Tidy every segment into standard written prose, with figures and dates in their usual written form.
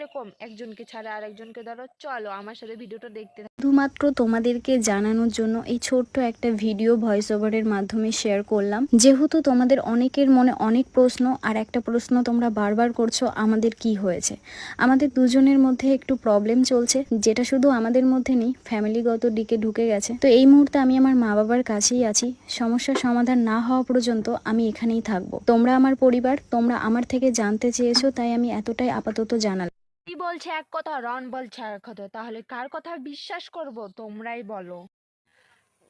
এরকম একজনকে ছাড়া আর একজনকে ধরো। চলো আমার সাথে ভিডিওটা দেখতে শুধুমাত্র তোমাদেরকে জানানোর জন্য এই ছোট্ট একটা ভিডিও ভয়েস ওভারের মাধ্যমে শেয়ার করলাম। যেহেতু তোমাদের অনেকের মনে অনেক প্রশ্ন, আর একটা প্রশ্ন তোমরা বারবার করছো, আমাদের কি হয়েছে। আমাদের দুজনের মধ্যে একটু প্রবলেম চলছে, যেটা শুধু আমাদের মধ্যে নেই, ফ্যামিলিগত দিকে ঢুকে গেছে। তো এই মুহূর্তে আমি আমার মা বাবার কাছেই আছি। সমস্যার সমাধান না হওয়া পর্যন্ত আমি এখানেই থাকবো। তোমরা আমার পরিবার, তোমরা আমার থেকে জানতে চেয়েছো, তাই আমি এতটাই আপাতত জানালাম। কি বলছে এক কথা, রন বলছে এক কথা, তাহলে কার কথা বিশ্বাস করব তোমরাই বলো।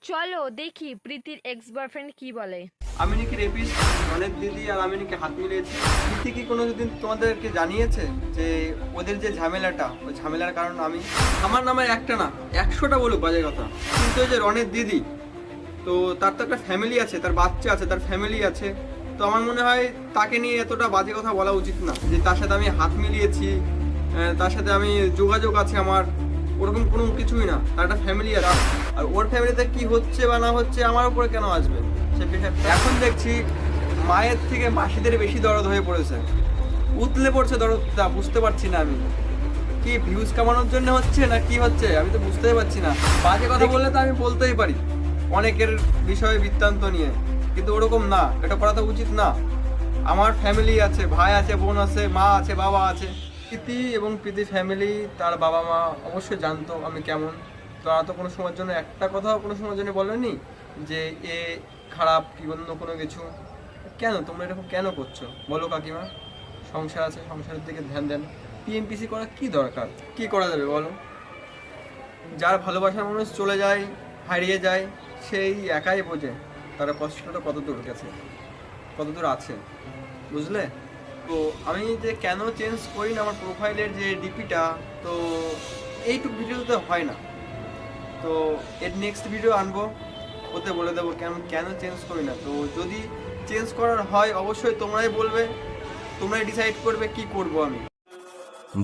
চলো দেখি প্রীতির এক্স বয়ফ্রেন্ড কি বলে। আমি নাকি রেপিস্ট, অনেক দিদি আর আমি নাকি হাত মিলিয়েছি। প্রীতি কি কোনোদিন তোমাদেরকে জানিয়েছে যে ওদের যে ঝামেলাটা, ওই ঝামেলার কারণ আমি? আমার নামে একটা না 100টা বলুক বাজে কথা, কিন্তু ওই যে রনের দিদি, তো তার তো একটা ফ্যামিলি আছে, তার বাচ্চা আছে, তার ফ্যামিলি আছে। তো আমার মনে হয় তাকে নিয়ে এতটা বাজে কথা বলা উচিত না, যে তার সাথে আমি হাত মিলিয়েছি, তার সাথে আমি যোগাযোগ আছে আমার, ওরকম কোনো কিছুই না। তার একটা ফ্যামিলি আছে, আর ওর ফ্যামিলিতে কি হচ্ছে বা না হচ্ছে আমার উপরে কেন আসবে সে বিষয়টা। এখন দেখছি মায়ের থেকে মাসিদের বেশি দরদ হয়ে পড়েছে, উতলে পড়ছে দরদটা, বুঝতে পারছি না আমি কি ভিউজ কামানোর জন্য হচ্ছে না কি হচ্ছে, আমি তো বুঝতেই পারছি না। বাজে কথা বললে তো আমি বলতেই পারি অনেকের বিষয়ে বৃত্তান্ত নিয়ে, কিন্তু ওরকম না, এটা করা তো উচিত না। আমার ফ্যামিলি আছে, ভাই আছে, বোন আছে, মা আছে, বাবা আছে। প্রীতি এবং প্রীতি ফ্যামিলি, তার বাবা মা অবশ্যই জানতো আমি কেমন। তারা তো কোনো সময়ের জন্য একটা কথাও কোনো সময়ের জন্য বলেনি যে এ খারাপ কি অন্য কোনো কিছু। কেন তোমরা এরকম কেন করছো বলো কাকিমা? সংসার আছে, সংসারের দিকে ধ্যান দেন। পিএমপিসি করা কি দরকার, কি করা যাবে বলো? যার ভালোবাসার মানুষ চলে যায়, হারিয়ে যায়, সেই একাই বোঝে তার কষ্টটা কত দূর গেছে, কত দূর আছে, বুঝলে? তো আমি যে কেন চেঞ্জ করি না আমার প্রোফাইলের যে ডিপিটা, তো এইটুকু ভিডিওতে হয় না। তো এর নেক্সট ভিডিও আনবো, ওতে বলে দেবো কেন চেঞ্জ করি না। তো যদি চেঞ্জ করার হয় অবশ্যই তোমরাই বলবে, তোমরাই ডিসাইড করবে কি করব আমি।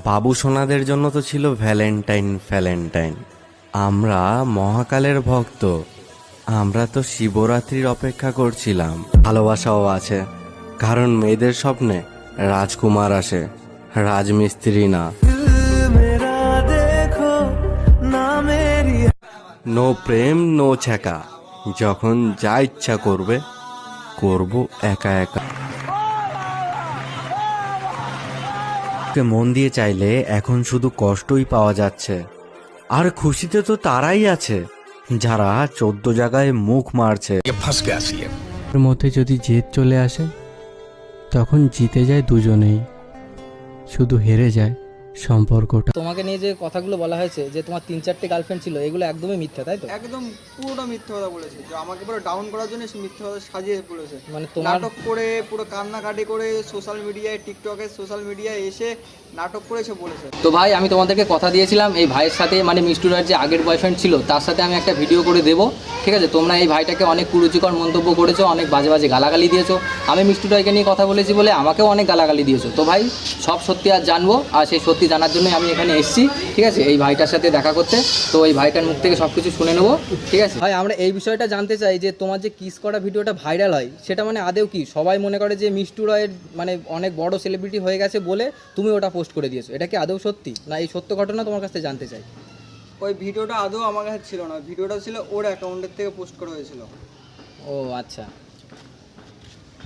বাবু সোনাদের জন্য তো ছিল ভ্যালেন্টাইন। আমরা মহাকালের ভক্ত, আমরা তো শিবরাত্রির অপেক্ষা করছিলাম। ভালোবাসাও আছে, কারণ মেয়েদের স্বপ্নে রাজকুমার আসে, রাজমিস্ত্রি না। নো প্রেম নো ছ্যাঁকা, যখন যা ইচ্ছা করবে করব একা একা। মন দিয়ে চাইলে এখন শুধু কষ্টই পাওয়া যাচ্ছে, আর খুশিতে তো তারাই আছে যারা 14 জায়গায় মুখ মারছে। এর মধ্যে যদি জেদ চলে আসে, তখন জিতে যায় দুজনেই, শুধু হেরে যায় সম্পর্কটা। তোমাকে নিয়ে যে কথাগুলো বলা হয়েছে যে তোমার 3-4টে গার্লফ্রেন্ড ছিল, এগুলো একদমই মিথ্যা, তাই তো? একদম পুরোটা মিথ্যে কথা বলেছে, যে আমাকে পুরো ডাউন করার জন্য সে মিথ্যে কথা সাজিয়ে বলেছে। মানে তোমার নাটক করে, পুরো কান্নাকাটি করে, সোশ্যাল মিডিয়ায়, টিকটকে, সোশ্যাল মিডিয়ায় এসে নাটক করে সে বলেছে। তো ভাই, আমি তোমাদেরকে কথা দিয়েছিলাম এই ভাইয়ের সাথে, মানে মিষ্টুরার যে আগের বয়ফ্রেন্ড ছিল তার সাথে আমি একটা ভিডিও করে দেবো, ঠিক আছে? তোমরা এই ভাইটাকে অনেক কুরুচিকর মন্তব্য করেছো, অনেক বাজে বাজে গালাগালি দিয়েছো। আমি মিষ্টুরাইকে নিয়ে কথা বলেছি বলে আমাকেও অনেক গালাগালি দিয়েছো। তো ভাই, সব সত্যি আজ জানবো, আর সেই সত্যি জানার জন্যই আমি এখানে এসেছি, ঠিক আছে? এই ভাইটার সাথে দেখা করতে। তো এই ভাইটার মুখ থেকে সব কিছু শুনে নেবো, ঠিক আছে? ভাই, আমরা এই বিষয়টা জানতে চাই যে তোমার যে কিস করা ভিডিওটা ভাইরাল হয়, সেটা মানে আদেও কি? সবাই মনে করে যে মিষ্টু রয়ের মানে অনেক বড় সেলিব্রিটি হয়ে গেছে বলে তুমি ওটা পোস্ট করে দিয়েছো, এটা কি আদৌ সত্যি না? এই সত্য ঘটনা তোমার কাছে জানতে চাই। ওই ভিডিওটা আদৌ আমার কাছে ছিল না, ভিডিওটা ছিল ওর অ্যাকাউন্টের থেকে পোস্ট করা হয়েছিল। ও আচ্ছা,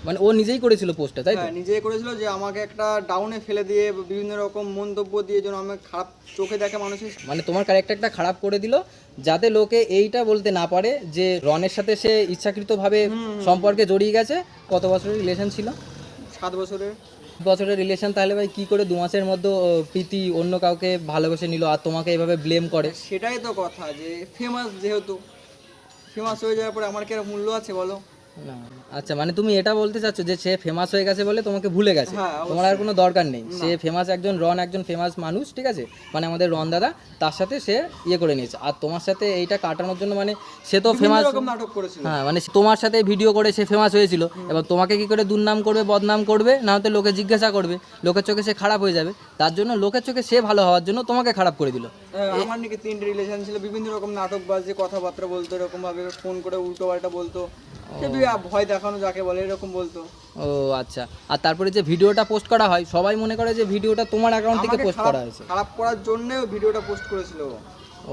মানে ও নিজেই করেছিল পোস্টটা, তাই তো? হ্যাঁ, নিজেই করেছিল, যে আমাকে একটা ডাউনে ফেলে দিয়ে বিভিন্ন রকম মন্তব্য দিয়ে যেন আমি খারাপ চোখে দেখে মানুষের। মানে তোমার ক্যারেক্টারটা খারাপ করে দিল, যাতে লোকে এইটা বলতে না পারে যে রনের সাথে সে ইচ্ছাকৃতভাবে সম্পর্কে জড়িয়ে গেছে। কত বছরের রিলেশন ছিল? 7 বছরের। বছরের রিলেশন, তাহলে ভাই কি করে 2 মাসের মধ্যে প্রীতি অন্য কাউকে ভালোবেসে নিল আর তোমাকে এভাবে ব্লেম করে? সেটাই তো কথা, যে ফেমাস, যেহেতু ফেমাস হয়ে যাওয়ার পরে আমার কি আর মূল্য আছে বলো? না, আচ্ছা, মানে তুমি এটা বলতে চাচ্ছ যে সে ফেমাস হয়ে গেছে বলে তোমাকে ভুলে গেছে, হ্যাঁ, তোমার আর কোনো দরকার নেই। সে ফেমাস, একজন ফেমাস মানুষ, ঠিক আছে? মানে আমাদের রন দাদা, তার সাথে সে ইয়ে করে নিয়েছে, আর তোমার সাথে এইটা কাটানোর জন্য, মানে সে তো ফেমাস, নাটক করেছিল। হ্যাঁ, মানে তোমার সাথে ভিডিও করে সে ফেমাস হয়েছিল, এবং তোমাকে কি করে দুর্নাম করবে, বদনাম করবে, না হতে লোকে জিজ্ঞাসা করবে, লোকের চোখে সে খারাপ হয়ে যাবে। তার জন্য লোকের চোখে সে ভালো হওয়ার জন্য তোমাকে খারাপ করে দিল। আমার নাকি 3টে রিলেশন ছিল, বিভিন্ন রকম নাটক বাজে কথাবার্তা বলতো, এরকম ভাবে ফোন করে উল্টো পাল্টা বলতো। সে ভয় দেখানো যাকে বলে এরকম বলতো। ও আচ্ছা। আর তারপরে যে ভিডিওটা পোস্ট করা হয় সবাই মনে করে যে ভিডিওটা তোমার অ্যাকাউন্ট থেকে আমাকে পোস্ট করা হয়েছে। খারাপ করার জন্য ভিডিওটা পোস্ট করেছিল ও।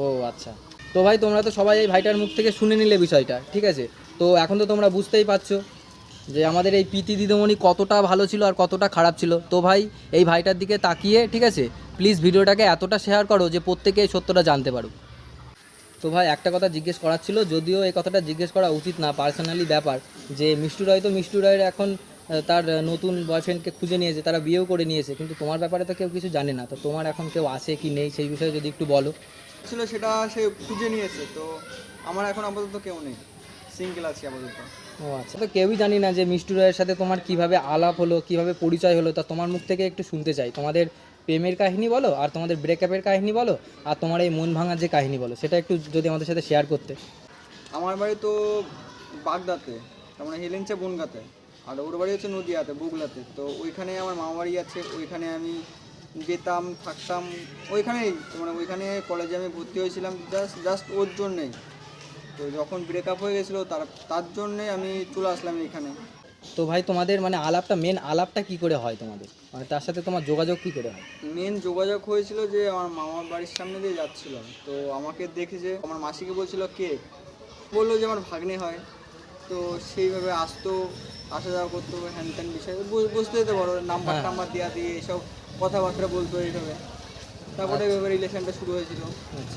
ও আচ্ছা। তো ভাই তোমরা তো সবাই এই ভাইটার মুখ থেকে শুনে নিলে বিষয়টা, ঠিক আছে? তো এখন তো তোমরা বুঝতেই পারছো যে আমাদের এই প্রীতি দিদিমণি কতটা ভালো ছিল আর কতটা খারাপ ছিল। তো ভাই এই ভাইটার দিকে তাকিয়ে, ঠিক আছে, প্লিজ ভিডিওটাকে এতটা শেয়ার করো যে প্রত্যেকে এই সত্যটা জানতে পারো। তো ভাই একটা কথা জিজ্ঞেস করার ছিল, যদিও এই কথাটা জিজ্ঞেস করা উচিত না, পার্সোনালি ব্যাপার, যে মিষ্টু রায় তো মিষ্টু রায়ের এখন তার নতুন বয়ফ্রেন্ডকে খুঁজে নিয়েছে, তারা বিয়েও করে নিয়েছে, কিন্তু তোমার ব্যাপারে তো কেউ কিছু জানে না। তো তোমার এখন কেউ আছে কি নেই সেই বিষয়ে যদি একটু বলো। ছিল সেটা সে খুঁজে নিয়েছে, তো আমার এখন আপাতত কেউ নেই, সিঙ্গেল আছি আপাতত। ও আচ্ছা। তো কেউই জানি না যে মিষ্টু রায়ের সাথে তোমার কিভাবে আলাপ হলো, কিভাবে পরিচয় হলো, তা তোমার মুখ থেকে একটু শুনতে চাই। তোমাদের প্রেমের কাহিনী বলো, আর তোমাদের ব্রেকআপের কাহিনী বলো, আর তোমার এই মন ভাঙার যে কাহিনী বলো, সেটা একটু যদি আমাদের সাথে শেয়ার করতে। আমার বাড়ি তো বাগদাতে, তার মানে হেলেঞ্চা বনগাতে, আর ওর বাড়ি হচ্ছে নদিয়াতে বুগলাতে। তো ওইখানে আমার মামা বাড়ি আছে, ওইখানে আমি যেতাম থাকতাম ওইখানেই, মানে ওইখানে কলেজে আমি ভর্তি হয়েছিলাম জাস্ট ওর জন্যেই। তো যখন ব্রেকআপ হয়ে গেছিলো তার জন্যে আমি চলে আসলাম এখানে। তো ভাই তোমাদের মানে আলাপটা, মেন আলাপটা কি করে হয় তোমাদের, মানে তার সাথে তোমার যোগাযোগ কি করে হয়? মেন যোগাযোগ হয়েছিল যে আমার মামার বাড়ির সামনে দিয়ে যাচ্ছিল, তো আমাকে দেখে যে আমার মাসিকে বলছিল কে, বললো যে আমার ভাগ্নে হয়। তো সেইভাবে আসতো, আসা যাওয়া করতো, হ্যান ত্যান বিষয়ে বুঝতে যেতে পারো, নাম্বার টাম্বার দেওয়া দিয়ে এসব কথাবার্তা বলতো এইভাবে। তারপরে এইভাবে রিলেশনটা শুরু হয়েছিল।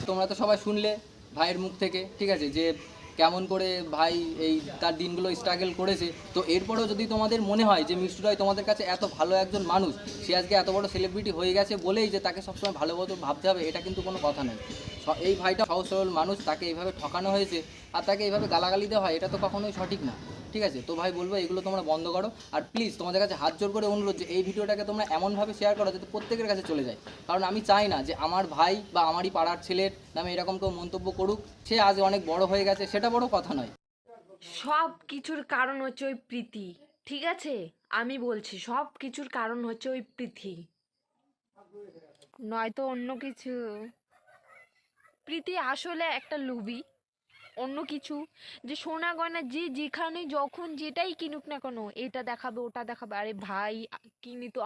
তোমরা তো সবাই শুনলে ভাইয়ের মুখ থেকে, ঠিক আছে, যে কেমন করে ভাই এই তার দিনগুলো স্ট্রাগল করেছে। তো এরপরেও যদি তোমাদের মনে হয় যে মিষ্টু রায় তোমাদের কাছে এত ভালো একজন মানুষ, সে আজকে এত বড় সেলিব্রিটি হয়ে গেছে বলেই যে তাকে সবসময় ভালোভাবে ভাবতে হবে, এটা কিন্তু কোনো কথা নয়। এই ভাইটা সহজ সরল মানুষ, তাকে এইভাবে ঠকানো হয়েছে আর তাকে এইভাবে গালাগালি দেওয়া হয়, এটা তো কখনোই সঠিক না, ঠিক আছে? তো ভাই বলবো এগুলো তোমরা বন্ধ করো। আর প্লিজ তোমাদের কাছে হাত জোর করে অনুরোধ যে এই ভিডিওটাকে তোমরা এমনভাবে শেয়ার করো যাতে প্রত্যেকের কাছে চলে যায়। কারণ আমি চাই না যে আমার ভাই বা আমারই পাড়ার ছেলের নামে এরকম কেউ মন্তব্য করুক। সে আজ অনেক বড় হয়ে গেছে, সেটা বড় কথা নয়। সব কিছুর কারণ হচ্ছে ওই প্রীতি, ঠিক আছে? আমি বলছি সব কিছুর কারণ হচ্ছে ওই প্রীতি, নয়তো অন্য কিছু। প্রীতি আসলে একটা লুবি, অন্য কিছু, যে সোনা গয়না যে যেখানে যখন যেটাই কিনুক না কেন এটা দেখাবে ওটা দেখাবে। আরে ভাই, কিনি তো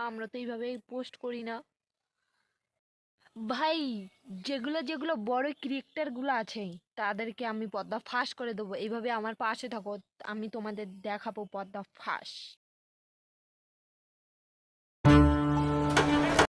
আমরা তো এইভাবে পোস্ট করি না ভাই। যেগুলো যেগুলো বড় ক্রিয়েটার গুলো আছে তাদেরকে আমি পর্দা ফাঁস করে দেবো। এইভাবে আমার পাশে থাকো, আমি তোমাদের দেখাবো পর্দা ফাঁস।